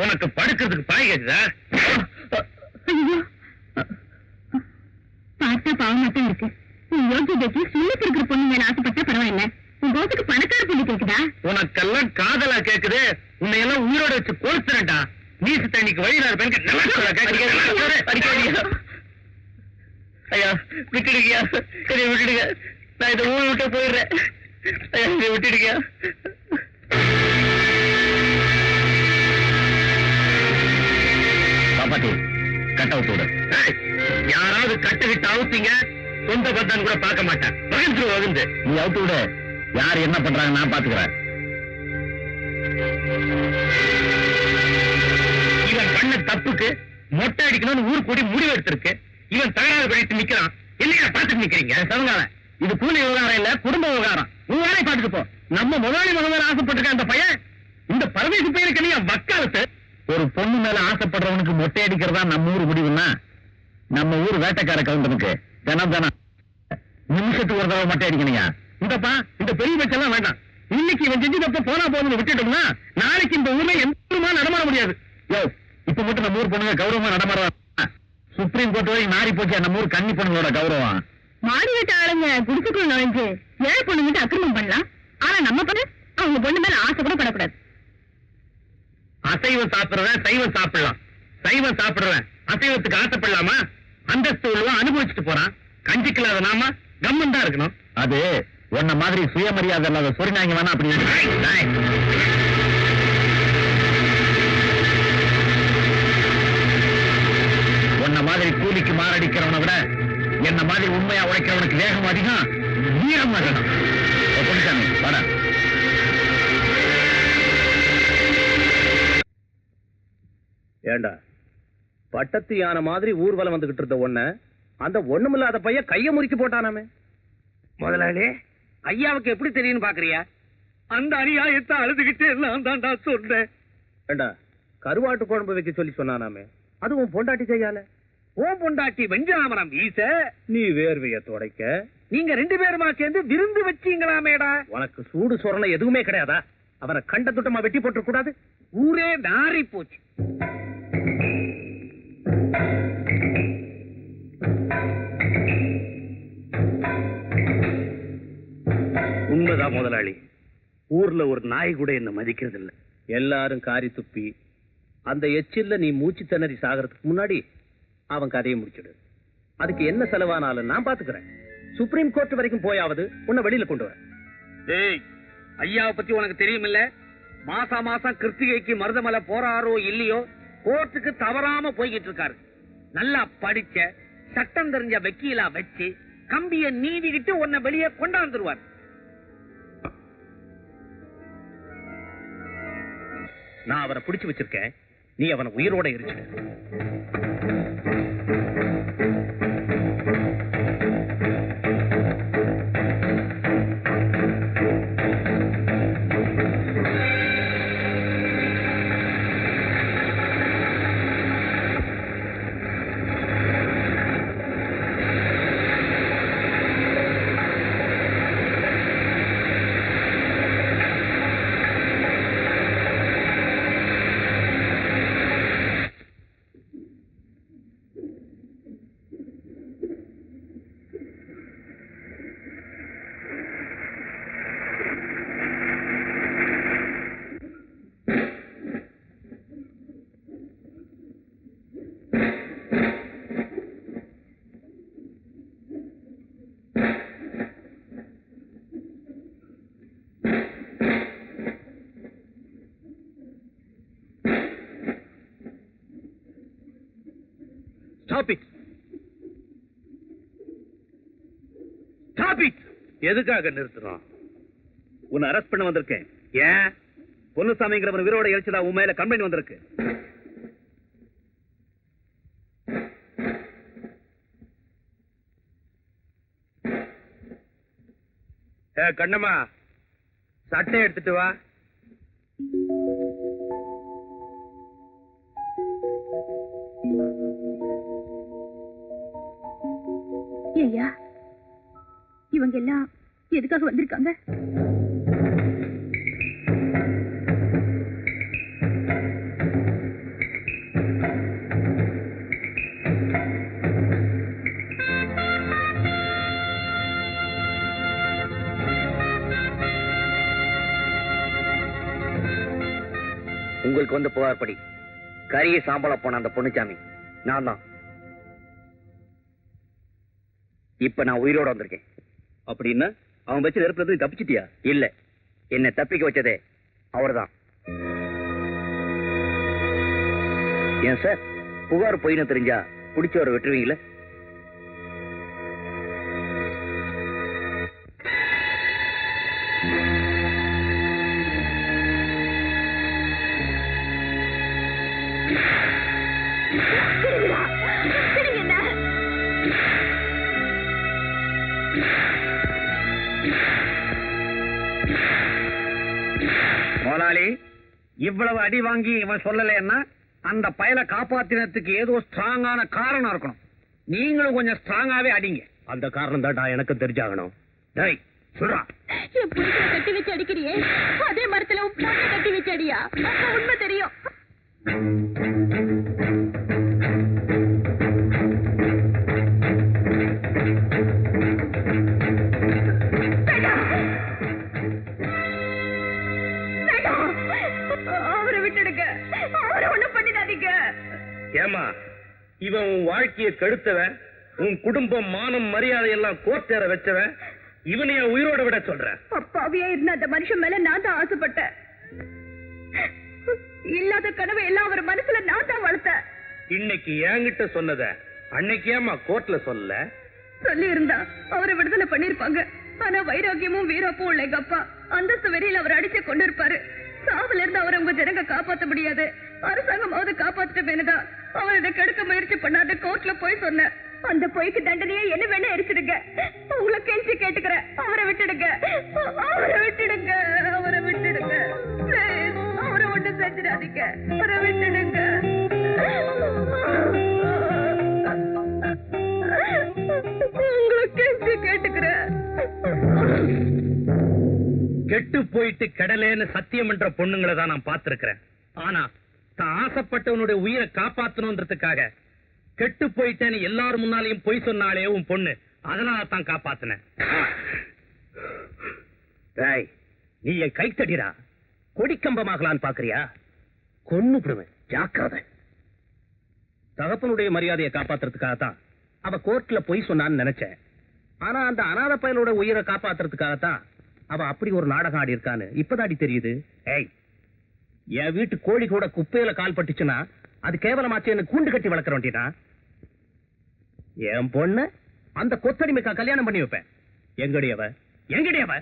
உனக்கு படுக்கிறதுக்கு பாய் கேக்குதா? பார்த்தா பாவம் மட்டும் இருக்கு. நீ யோகிதைக்கு சுண்ணத்து இருக்கிற பொண்ணு மேல ஆசைப்பட்டா பரவாயில்ல, உன் கோசுக்கு பணக்கார பொண்ணு கேக்குதா? உனக்கெல்லாம் காதலா கேக்குது. உன்னை எல்லாம் உயிரோட வச்சு கொளுத்துறேன்டா. நீசு தண்ணிக்கு வழியில ஐயா விட்டுடுங்கயா, என்னை விட்டுடுங்க. நான் இந்த ஊர் விட்டு போயிடுறேன். ஐயா விட்டுடுங்க. பாப்பாத்தி கட்ட விட்டு யாராவது கட்டுக்கிட்டு அவுத்தீங்க, சொந்த பத்தான் கூட பார்க்க மாட்டேன். வகுந்து நீ அவுத்து விடு. யார் என்ன பண்றாங்க நான் பாத்துக்கிறேன். இவன் பண்ண தப்புக்கு மொட்டை அடிக்கணும்னு ஊர் கூடி முடிவு எடுத்திருக்கு. இவன் தகராறு பண்ணிட்டு நிக்கிறான். என்ன பார்த்துட்டு நிக்கிறீங்க? சவங்கால இது கூலி விவகாரம் இல்ல, குடும்ப விவகாரம். உன் வேலையை பார்த்துட்டு போ. நம்ம முதலாளி மகன் ஆசைப்பட்டிருக்க அந்த பையன் இந்த பரமேசு பையனுக்கு நீ வக்காலத்து. ஒரு பொண்ணு மேல ஆசைப்படுறவனுக்கு மொட்டை அடிக்கிறதா நம்ம ஊர் முடிவுன்னா, நம்ம ஊர் வேட்டைக்கார கவுண்டனுக்கு தினம் நிமிஷத்துக்கு ஒரு தடவை மொட்டை அடிக்கணுங்க. இந்தப்பா இந்த பெரிய பட்சம் வேண்டாம். இன்னைக்கு இவன் செஞ்சு தப்ப போனா போதுன்னு விட்டுட்டோம்னா நாளைக்கு இந்த ஊர்ல எந்த நடமாட முடியாது. யோ இப்ப மட்டும் நம்ம ஊர் பொண்ணுங்க கௌரவமா நடமாடுவாங்க. சுப்ரீம் கோர்ட் வரை மாறி போச்சு நம்ம ஊர் கன்னி பொண்ணுங்களோட கௌரவம். மாடி வீட்டு ஆளுங்க குடிச்சுக்குள்ள நுழைஞ்சு ஏழை பொண்ணு கிட்ட அக்கிரமம் பண்ணலாம். ஆனா நம்ம பொண்ணு அவங்க பொண்ணு மேல ஆசை கூட படக்கூடாது. அசைவம் சாப்பிடுறவன் சைவம் சாப்பிடலாம், சைவம் சாப்பிடுறவன் அசைவத்துக்கு ஆசைப்படலாமா? அந்தஸ்து உள்ளவன் அனுபவிச்சுட்டு போறான். கஞ்சிக்கு இல்லாத நாம கம்மன் தான் இருக்கணும். அது உன்ன மாதிரி சுயமரியாதை இல்லாத சொரிநாங்க வேணா அப்படி. உன்ன மாதிரி கூலிக்கு மாரடிக்கிறவனை விட என்ன மாதிரி உண்மையா உழைக்கிறவனுக்கு வேகம் அதிகம், வீரம் அதிகம். பொன்னிசாமி வாடா. ஏண்டா பட்டத்து யானை மாதிரி ஊர்வலம் வந்துகிட்டு இருந்த ஒண்ண அந்த ஒண்ணுமில்லாத பையன் கைய முறிச்சு போட்டானாமே. முதலாளி ஐயாவுக்கு எப்படி தெரியும்னு பாக்குறியா? அந்த அநியாயத்தை அழுதுகிட்டே நான் தான்டா சொன்னேன். ஏண்டா கருவாட்டு குழம்பு வைக்க சொல்லி சொன்னானாமே, அதுவும் பொண்டாட்டி கையால. ஓ பொண்டாட்டி வெஞ்சாமரம் வீச, நீ வேர்வைய துடைக்க, நீங்க 2 பேருமா சேர்ந்து விருந்து வச்சீங்களாமேடா. உனக்கு சூடு சொரணை எதுவுமே கிடையாதா? அவனை கண்ட துட்டமா வெட்டி போட்டு கூடாது? ஊரே நாரி போச்சு. உண்மைதான் முதலாளி. ஊர்ல ஒரு நாய் கூட என்ன மதிக்கிறது இல்ல. எல்லாரும் காரி துப்பி அந்த எச்சில்ல நீ மூச்சு திணறி சாகிறதுக்கு முன்னாடி அவன் கதையை முடிச்சிடு. அதுக்கு என்ன செலவானாலும் நான் பாத்துக்கிறேன். சுப்ரீம் கோர்ட் வரைக்கும் போயாவது உன்னை வெளியில கொண்டு வர. ஏய் ஐயாவை பத்தி உனக்கு தெரியுமில்ல? மாசம் கிருத்திகைக்கு மருதமலை போறாரோ இல்லையோ கோர்ட்டுக்கு தவறாம போய்கிட்டு இருக்காரு. நல்லா படிச்ச சட்டம் தெரிஞ்ச வக்கீலா வச்சு கம்பிய நீதிக்கிட்டு உன்னை வெளியே கொண்டாந்துருவார். நான் அவனை பிடிச்சு வச்சிருக்கேன், நீ அவனை உயிரோட எரிச்சிடு. Stop it! Stop it! எதுக்காக நிறுத்துறோம்? உன்னை அரெஸ்ட் பண்ண வந்திருக்கேன். ஏன்? பொன்னுசாமிங்கிறவன் உயிரோட எரிச்சதா உன் மேல கம்ப்ளைண்ட் வந்திருக்கு. கண்ணம்மா சட்டை எடுத்துட்டு வா. ஐயா இவங்க எல்லாம் எதுக்காக வந்திருக்காங்க? உங்களுக்கு வந்து புகார் படி கரிய சாம்பல போன அந்த பொண்ணுச்சாமி நான் தான். இப்ப நான் உயிரோட வந்திருக்கேன். அப்படின்னா அவன் வச்சு நெருப்புல தப்பிச்சிட்டியா? இல்ல, என்ன தப்பிக்க வச்சதே அவர்தான். ஏன் சார், புகார் பொய்னு தெரிஞ்சா பிடிச்சவரை விட்டுருவீங்களே? முதலாளி, இவ்வளவு அடி வாங்கி இவன் சொல்லலைன்னா அந்த பயலை காப்பாத்தினத்துக்கு ஏதோ ஸ்ட்ராங்கான காரணம் இருக்கணும். நீங்களும் கொஞ்சம் ஸ்ட்ராங்காவே அடிங்க. அந்த காரணம் தான் எனக்கு தெரிஞ்சாகணும். டேய் சொல்றா. என் புடிச்ச கட்டி வச்சு அடிக்கிறியே, அதே மரத்துல உன் பொண்ணை கட்டி வச்சு அடியா? உண்மை தெரியும். அவரை விட்டுடுங்க, அவரை ஒண்ணும் பண்ணிடாதீங்க. ஏமா, இவன் உன் வாழ்க்கையை கெடுத்தவன், உன் குடும்பம் மானம் மரியாதை எல்லாம் கோர்த்தேற வச்சவன். இவனைய உயிரோட விட சொல்றேன். அப்பாவியா இருந்த அந்த மனுஷன் மேல நான் தான் ஆசைப்பட்டேன். இல்லாத கனவு எல்லாம் அவர் மனசுல நான் தான் வளர்த்தேன். இன்னைக்கு என்கிட்ட சொன்னத அன்னைக்கு ஏமா கோர்ட்ல சொல்லல? சொல்லி இருந்தா அவரை விடுதலை பண்ணிருப்பாங்க. ஆனா வைராக்கியமும் வீரப்பும் உள்ள எங்க அப்பா அந்தஸ்து வெறியில அவர் அடிச்சு கொண்டு இருப்பாரு. சாவுல இருந்து அவரை உங்க ஜனங்க காப்பாற்ற முடியாது, அரசாங்கமாவது காப்பாத்திட்டேன்னுதான் அவரை கெடுக்க முயற்சி பண்ணாத கோர்ட்ல போய் சொன்ன. அந்த பொய்க்கு தண்டனையே என்ன வேணா எரிச்சிடுங்க. உங்களை கெஞ்சி கேட்டுக்கிறேன், அவரை விட்டுடுங்க, அவரை விட்டுடுங்க, அவரை விட்டுடுங்க. அவரை ஒண்ணு செஞ்சிடாதீங்க, அவரை விட்டுடுங்க. உங்களை கெஞ்சி கேட்டுக்கிறேன். கெட்டு போயிட்டு கடலேன்னு சத்தியம் என்ற பொண்ணுங்களை தான் நான் பார்த்திருக்கிறேன். ஆனா தான் ஆசைப்பட்டவனுடைய உயிரை காப்பாத்தணும்ன்றதுக்காக கெட்டு போயிட்டேன்னு எல்லாரும் முன்னாலையும் பொய் சொன்னாலே உன் பொண்ணு, அதனால தான் காப்பாத்தினேன். நீ என் கை தடிரா, கொடிக்கம்பமாகலான்னு பாக்குறியா? கொன்னு விடுவேன், ஜாக்கிரதை. தகப்பனுடைய மரியாதையை காப்பாத்துறதுக்காகத்தான் அவ கோர்ட்ல பொய் சொன்னான்னு நினைச்சேன். ஆனா அந்த அநாத பயலோட உயிரை காப்பாத்துறதுக்காகத்தான் அவ அப்படி ஒரு நாடகம் ஆடி இருக்கான்னு இப்பதாடி தெரியுது. ஏய், என் வீட்டு கோழி கூட குப்பையில கால் பட்டுச்சுன்னா அது கேவலமாச்சு, என்ன கூண்டு கட்டி வளர்க்க வேண்டியதா? என் பொண்ணு அந்த கொத்தடிமைக்கா கல்யாணம் பண்ணி வைப்பேன். எங்கடியவ எங்கடியவ?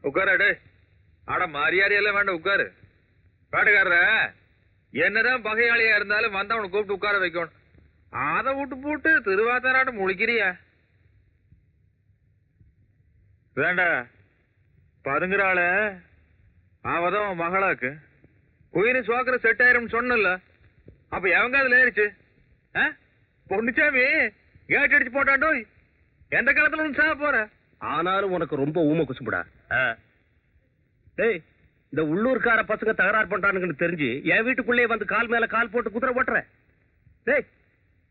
உட்காரு. அட மரியாதையெல்லாம் வேண்டாம், உட்காரு. பாட்டுக்காரர என்னதான் பகையாளியா இருந்தாலும் வந்தவனை கூப்பிட்டு உட்கார வைக்கணும். அதை விட்டு போட்டு திருவாத்தாராட்டு முழிக்கிறியா? வேண்டா, பதுங்குறாள அவதான் மகளாக்கு உயிரி சோக்கர செட் ஆயிரும் சொன்னல. அப்ப எவங்க அதுல ஏறிச்சு? பொண்ணுச்சாமி கேட் அடிச்சு போட்டாண்டோ. எந்த காலத்துல ஒண்ணு சாக போற? ஆனாலும் உனக்கு ரொம்ப ஊம குசும்புடா. டேய், இந்த உள்ளூர்கார பசங்க தகராறு பண்றானுங்கன்னு தெரிஞ்சு என் வீட்டுக்குள்ளே வந்து கால் மேல கால் போட்டு குதிரை போட்டுற. டேய்,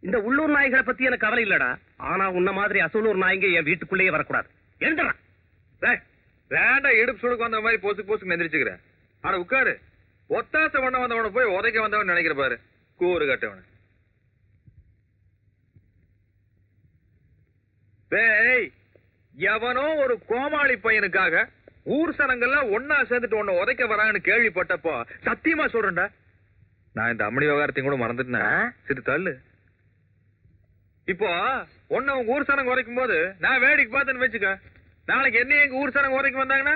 இந்த உள்ளூர் நாய்களை பத்தி எனக்கு கவலை இல்லடா. ஆனா உன்ன மாதிரி அசலூர் நாய்ங்க என் வீட்டுக்குள்ளேயே வரக்கூடாது. எழுந்துடா. வேண்டாம், இடுப்பு சுடுக்கு வந்த மாதிரி போசுக்கு போசுக்கு எந்திரிச்சுக்கிறேன். ஆனா உட்காரு. ஒத்தாசை பண்ண வந்தவனை போய் உதைக்க வந்தவன் நினைக்கிற பாரு, கூறு கட்டவன. டேய், எவனோ ஒரு கோமாளி பையனுக்காக ஊர் சனங்கள்லாம் ஒன்னா சேர்ந்துட்டு உன்னை உதைக்க வரான்னு கேள்விப்பட்டப்போ சத்தியமா சொல்றேன்டா, நான் இந்த அம்மணி விவகாரத்தையும் கூட மறந்துட்டேன். சிறு தள்ளு. இப்போ உன்னை உங்க ஊர் சனங்க உரைக்கும் போது நான் வேடிக்கை பார்த்தேன்னு வச்சுக்க, நாளைக்கு என்ன எங்க ஊர் சனங்க உரைக்கு வந்தாங்கன்னா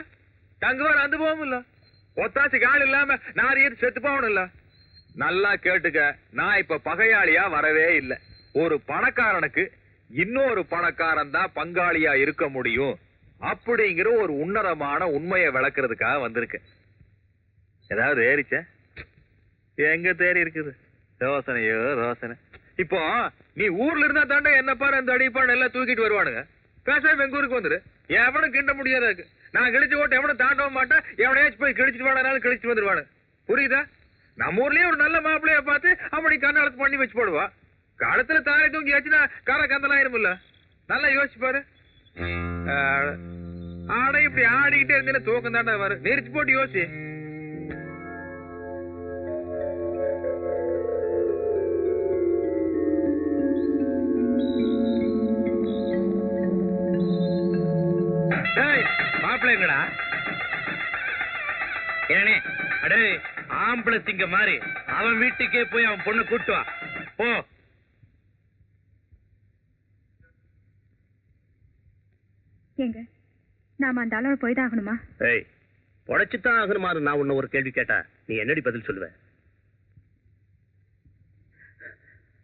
தங்குவார் அந்த போகும் இல்ல ஒத்தாச்சுக்கு ஆள் இல்லாம நாரியர் செத்து போகணும் இல்ல. நல்லா கேட்டுக்க, நான் இப்ப பகையாளியா வரவே இல்ல. ஒரு பணக்காரனுக்கு இன்னொரு பணக்காரன் தான் பங்காளியா இருக்க முடியும் அப்படிங்கிற ஒரு உன்னதமான உண்மையை விளக்குறதுக்காக வந்திருக்கேன். ஏதாவது ஏறிச்ச? எங்க தேறி இருக்குது? யோசனையோ யோசனை. இப்போ நீ ஊர்ல இருந்தா தாண்டா என்ன பாரு இந்த அடிப்பான் எல்லாம் தூக்கிட்டு வருவானுங்க. பேசாம எங்க ஊருக்கு வந்துரு. எவனும் கிண்ட முடியாத இருக்கு. நான் கிழிச்சு ஓட்டு எவனும் தாண்டவும் மாட்டேன். எவனையாச்சும் போய் கிழிச்சிட்டு வாடனாலும் கிழிச்சிட்டு வந்துருவானு. புரியுதா? நம்ம ஊர்லயே ஒரு நல்ல மாப்பிள்ளைய பார்த்து அப்படி கண்ணாளத்து பண்ணி வச்சு போடுவா. காலத்துல தாரை தூங்கி ஆச்சுன்னா கார கந்தலாம் இருமில்ல. நல்லா யோசிச்சு பாரு. ஆட இப்படி ஆடிக்கிட்டே இருந்தேன்னா தூக்கம் தாண்டா வரும். நெரிச்சு போட்டு யோசி. மாப்பிள்ளைங்கடா ஏனே அடே ஆம்பளை திங்க மாதிரி அவன் வீட்டுக்கே போய் அவன் பொண்ணு கூட்டுவா போ. ஏங்க நாம அந்த அளவு போய் தான் ஆகணுமா? ஏய் உழைச்சுதான் ஆகணுமாறு நான் உன்ன ஒரு கேள்வி கேட்டா நீ என்னடி பதில் சொல்லுவ?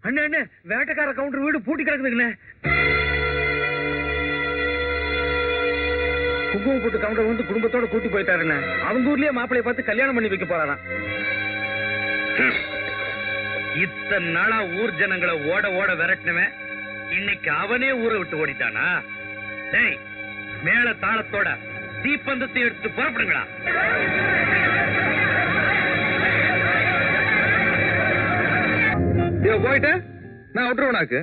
அண்ணே அண்ணே வேட்டைக்கார கவுண்டர் வீடு பூட்டி கிடக்குதுங்கண்ணே. குங்குமம் போட்டு கவுண்டர் வந்து குடும்பத்தோட கூட்டி போயிட்டாருண்ணே. அவங்க ஊர்லயே மாப்பிளைய பார்த்து கல்யாணம் பண்ணி வைக்க போறாராம். இத்தனை நாளா ஊர் ஜனங்களை ஓட ஓட விரட்டினவன் இன்னைக்கு அவனே ஊரை விட்டு ஓடிட்டானா? டேய் மேல தாளத்தோட தீப்பந்தத்தை எடுத்து புறப்படுங்களா. போயிட்ட நான் விட்டுருவனாக்கு.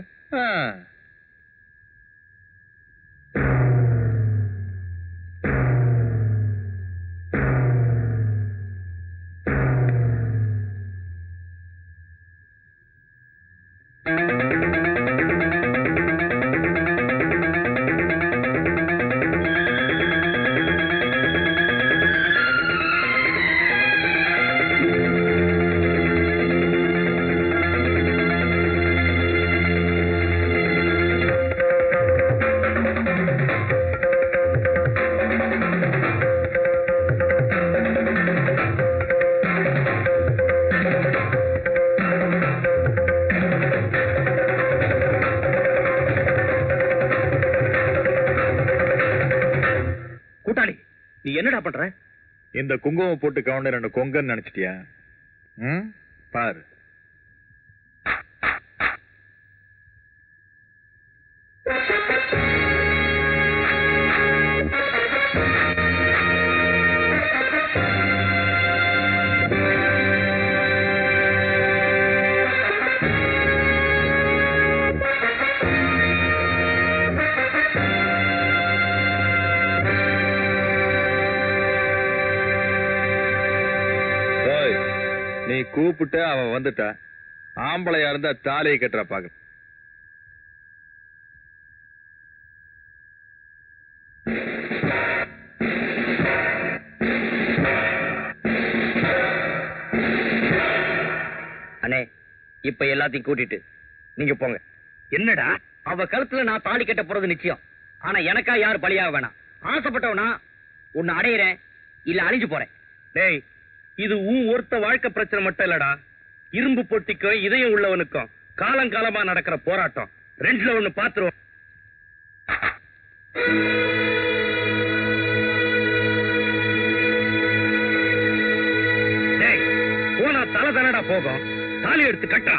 நீ என்னடா பண்ற? இந்த குங்குமம் போட்டு கவுண்டர் ரெண்டு கொங்கன்னு நினைச்சிட்டியா? பாரு. நீ கூப்பிட்டு அவ வந்துட்டா. ஆம்பளையா இருந்தா தாலியை கட்டுற பாக்க. அண்ணே இப்ப எல்லாத்தையும் கூட்டிட்டு நீங்க போங்க. என்னடா? அவ கழுத்துல நான் தாலி கட்ட போறது நிச்சயம். ஆனா எனக்கா யாரு பலியாக வேணாம். ஆசைப்பட்டவனா உன்னை அடையிறேன் இல்ல அழிஞ்சு போறேன். டேய் இது ஒருத்த வாழ்க்கை பிரச்சனை மட்டும் இல்லடா. இரும்பு பொட்டிக்கும் இதயம் உள்ளவனுக்கும் காலங்காலமா நடக்கிற போராட்டம். ரெண்டுல ஒண்ணு பாத்துருவோம். டேய் போனா தலை தானடா போகும். தாலி எடுத்து கட்டா.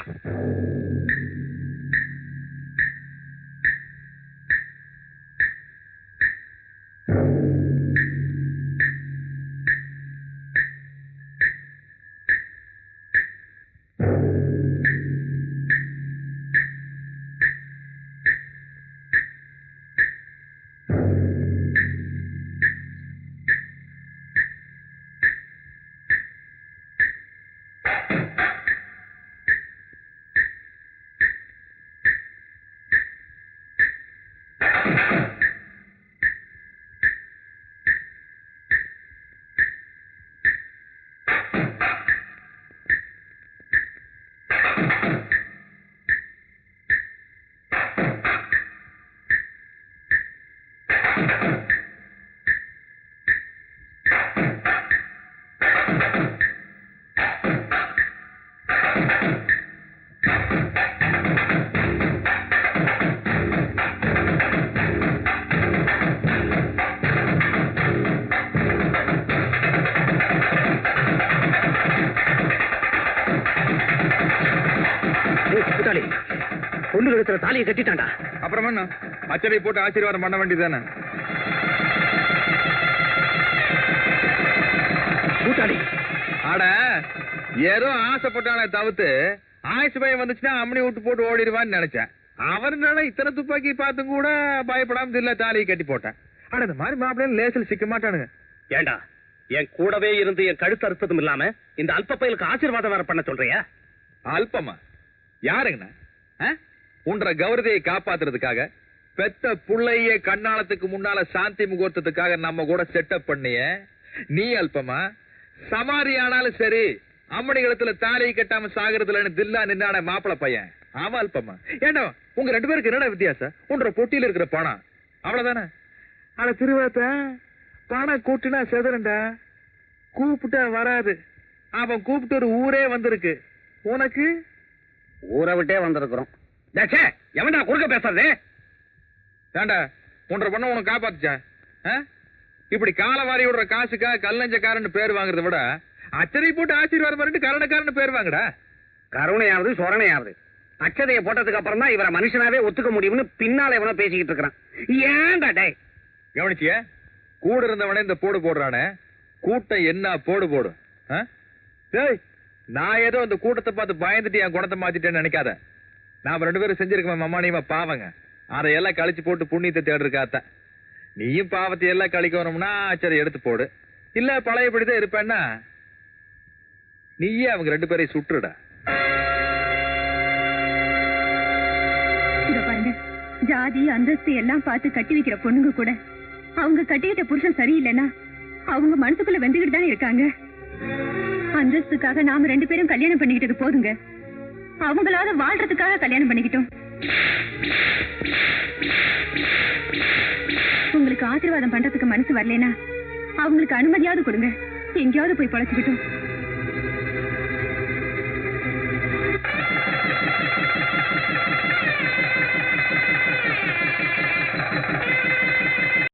பொண்ணு கழுத்துல தாலியை கட்டிட்டான்டா. அப்புறம் என்ன அச்சனை போட்டு ஆசீர்வாதம் பண்ண வேண்டியதானே? கூட்டாளி ஆட ஏதோ ஆசைப்பட்டானே தவிர்த்து ஆயுசு பயம் வந்துச்சுன்னா அம்மனி விட்டு போட்டு ஓடிடுவான்னு நினைச்சேன். அவருனால இத்தனை துப்பாக்கி பார்த்தும் கூட பயப்படாம இல்ல தாலியை கட்டி போட்டேன். ஆனா இந்த மாதிரி மாப்பிள்ளைன்னு லேசில் சிக்க மாட்டானுங்க. ஏண்டா என் கூடவே இருந்து என் கழுத்து அறுத்ததும் இல்லாம இந்த அல்ப பயலுக்கு ஆசீர்வாதம் வேற பண்ண சொல்றியா? அல்பமா யாருங்கண்ணா? உன்ற கௌரதையை காப்பாத்துறதுக்காக பெத்த புள்ளைய கண்ணாலத்துக்கு முன்னால சாந்தி முகூர்த்தத்துக்காக நம்ம கூட செட்டப் பண்ணிய நீ அல்பமா? சமாரி ஆனாலும் சரி அம்மணிகளத்துல தாலியை கட்டாம சாகிறதுலன்னு தில்லா நின்னான மாப்பிள பையன் அவன் அல்பமா? ஏண்டா உங்க 2 பேருக்கு என்னடா வித்தியாசம்? உன்ற பொட்டியில இருக்கிற பணம் அவ்வளவுதானே? ஆனா திருவாத்த பணம் கூட்டினா செதறண்டா, கூப்பிட்டா வராது. அவன் கூப்பிட்டு ஒரு ஊரே வந்திருக்கு. உனக்கு ஊரை விட்டே வந்திருக்கிறோம். எவன்டா குறுக்க பேசுறது? ஏண்டா உன்ற பொண்ண உனக்கு காப்பாத்துச்சா? இப்படி காலவாரி விடுற காசுக்காக கல்லஞ்சக்காரன்னு பேர் வாங்குறத விட அச்சதை போட்டு ஆசீர்வாதம் பண்ணிட்டு கருணைக்காரன்னு பேர் வாங்கடா. கருணையாவது சொரணையாவது அச்சதையை போட்டதுக்கு அப்புறம் தான் இவரை மனுஷனாவே ஒத்துக்க முடியும்னு பின்னால எவனோ பேசிக்கிட்டு இருக்கிறான். ஏன்டா டேய் கவனிச்சிய கூட இருந்தவனே இந்த போடு போடுறானே, கூட்டம் என்ன போடு போடும். டேய் நான் ஏதோ இந்த கூட்டத்தை பார்த்து பயந்துட்டு என் குணத்தை மாத்திட்டேன்னு நினைக்காத. நாம 2 பேரும் செஞ்சிருக்கோம் மம்மானியமா பாவங்க, அதையெல்லாம் கழிச்சு போட்டு புண்ணியத்தை தேடுறக்காத்த. நீயும் பாவத்தை எல்லாம் கழிக்கணும்னா சரி எடுத்து போடு, இல்ல பழையபடிதான் இருப்பேன்னா நீயே அவங்க 2 பேரையும் சுட்டுடா. ஜாதி அந்தஸ்து எல்லாம் பார்த்து கட்டி வைக்கிற பொண்ணுங்க கூட அவங்க கட்டிக்கிட்ட புருஷன் சரியில்லைன்னா அவங்க மனசுக்குள்ள வெந்துகிட்டு தானே இருக்காங்க. அந்தஸ்துக்காக நாம 2 பேரும் கல்யாணம் பண்ணிக்கிட்டது போதுங்க. அவங்களாவது வாழ்றதுக்காக கல்யாணம் பண்ணிக்கிட்டோம். உங்களுக்கு ஆசீர்வாதம் பண்றதுக்கு மனசு வரலனா அவங்களுக்கு அனுமதியாவது கொடுங்க, எங்கேயாவது போய் பழச்சுக்கிட்டோம்.